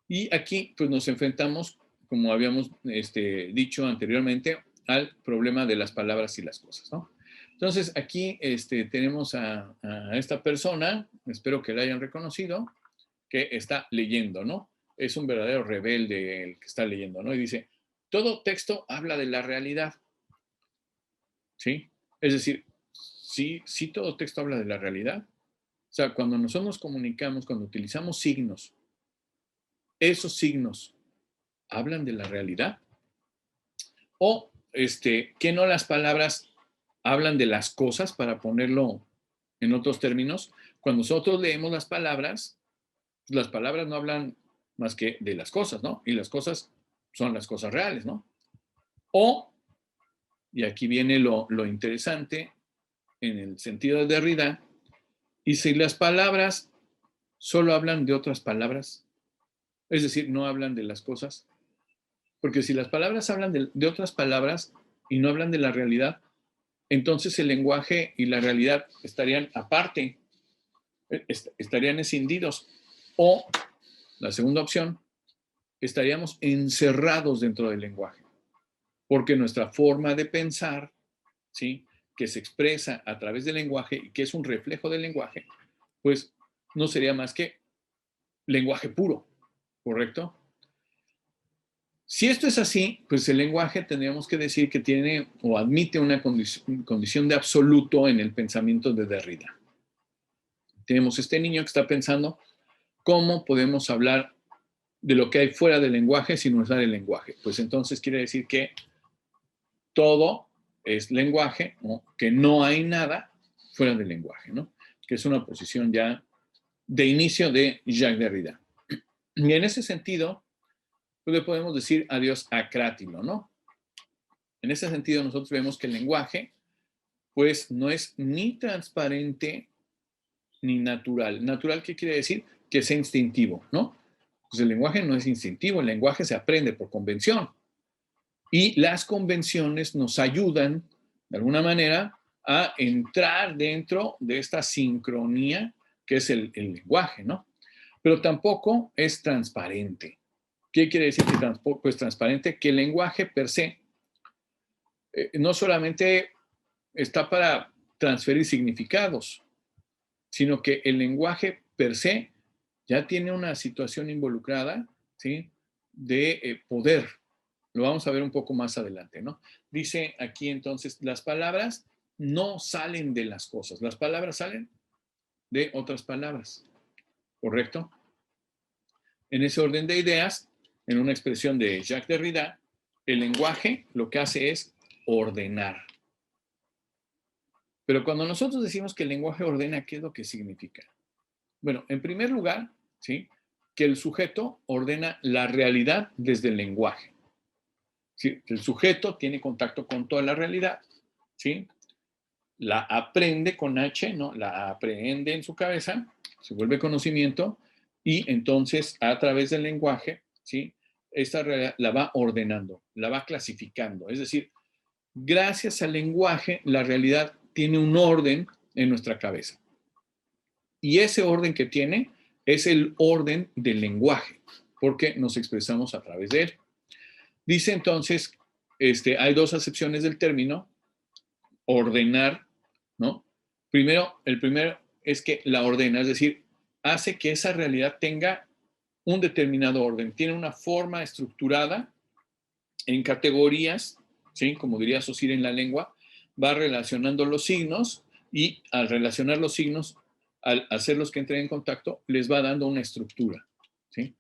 Y aquí pues nos enfrentamos, como habíamos dicho anteriormente, al problema de las palabras y las cosas, ¿no? Entonces aquí tenemos a esta persona, espero que la hayan reconocido, que está leyendo, ¿no? Es un verdadero rebelde el que está leyendo, ¿no? Y dice, todo texto habla de la realidad, ¿sí? Es decir, sí, sí todo texto habla de la realidad. O sea, cuando nosotros nos comunicamos, cuando utilizamos signos, esos signos hablan de la realidad. O que no las palabras hablan de las cosas, para ponerlo en otros términos. Cuando nosotros leemos las palabras no hablan más que de las cosas, ¿no? Y las cosas son las cosas reales, ¿no? O, y aquí viene lo interesante, en el sentido de Derrida, y si las palabras solo hablan de otras palabras, es decir, no hablan de las cosas, porque si las palabras hablan de otras palabras y no hablan de la realidad, entonces el lenguaje y la realidad estarían aparte, estarían escindidos. O la segunda opción, estaríamos encerrados dentro del lenguaje, porque nuestra forma de pensar, ¿sí?, que se expresa a través del lenguaje y que es un reflejo del lenguaje, pues no sería más que lenguaje puro, ¿correcto? Si esto es así, pues el lenguaje tendríamos que decir que tiene o admite una condición de absoluto en el pensamiento de Derrida. Tenemos este niño que está pensando cómo podemos hablar de lo que hay fuera del lenguaje sin usar el lenguaje. Pues entonces quiere decir que todo es lenguaje, ¿no? Que no hay nada fuera del lenguaje, ¿no? Que es una posición ya de inicio de Jacques Derrida. Y en ese sentido, pues le podemos decir adiós a Crátilo, ¿no? En ese sentido, nosotros vemos que el lenguaje, pues, no es ni transparente ni natural. ¿Natural qué quiere decir? Que sea instintivo, ¿no? Pues el lenguaje no es instintivo, el lenguaje se aprende por convención. Y las convenciones nos ayudan, de alguna manera, a entrar dentro de esta sincronía que es el lenguaje, ¿no? Pero tampoco es transparente. ¿Qué quiere decir que tampoco es transparente? Que el lenguaje per se no solamente está para transferir significados, sino que el lenguaje per se ya tiene una situación involucrada, ¿sí?, de poder. Lo vamos a ver un poco más adelante, ¿no? Dice aquí entonces, las palabras no salen de las cosas, las palabras salen de otras palabras, ¿correcto? En ese orden de ideas, en una expresión de Jacques Derrida, el lenguaje lo que hace es ordenar. Pero cuando nosotros decimos que el lenguaje ordena, ¿qué es lo que significa? Bueno, en primer lugar, ¿sí?, que el sujeto ordena la realidad desde el lenguaje. ¿Sí? El sujeto tiene contacto con toda la realidad, ¿sí? La aprende con H, ¿no? La aprehende en su cabeza, se vuelve conocimiento y entonces a través del lenguaje, ¿sí?, esta realidad la va ordenando, la va clasificando. Es decir, gracias al lenguaje, la realidad tiene un orden en nuestra cabeza. Y ese orden que tiene es el orden del lenguaje, porque nos expresamos a través de él. Dice entonces, hay dos acepciones del término, ordenar, ¿no? Primero, el primero es que la ordena, es decir, hace que esa realidad tenga un determinado orden, tiene una forma estructurada en categorías, ¿sí?, como diría Saussure en la lengua, va relacionando los signos y al relacionar los signos, al hacerlos que entren en contacto, les va dando una estructura, ¿sí?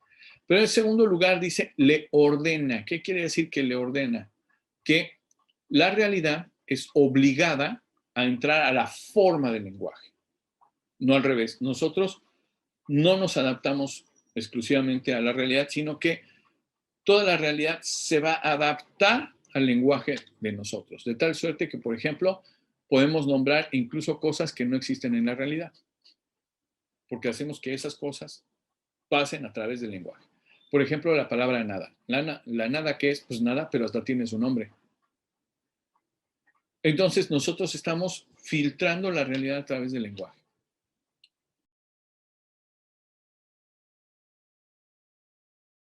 Pero en segundo lugar dice, le ordena. ¿Qué quiere decir que le ordena? Que la realidad es obligada a entrar a la forma del lenguaje, no al revés. Nosotros no nos adaptamos exclusivamente a la realidad, sino que toda la realidad se va a adaptar al lenguaje de nosotros, de tal suerte que, por ejemplo, podemos nombrar incluso cosas que no existen en la realidad, porque hacemos que esas cosas pasen a través del lenguaje. Por ejemplo, la palabra nada. La nada, ¿qué es? Pues nada, pero hasta tiene su nombre. Entonces, nosotros estamos filtrando la realidad a través del lenguaje.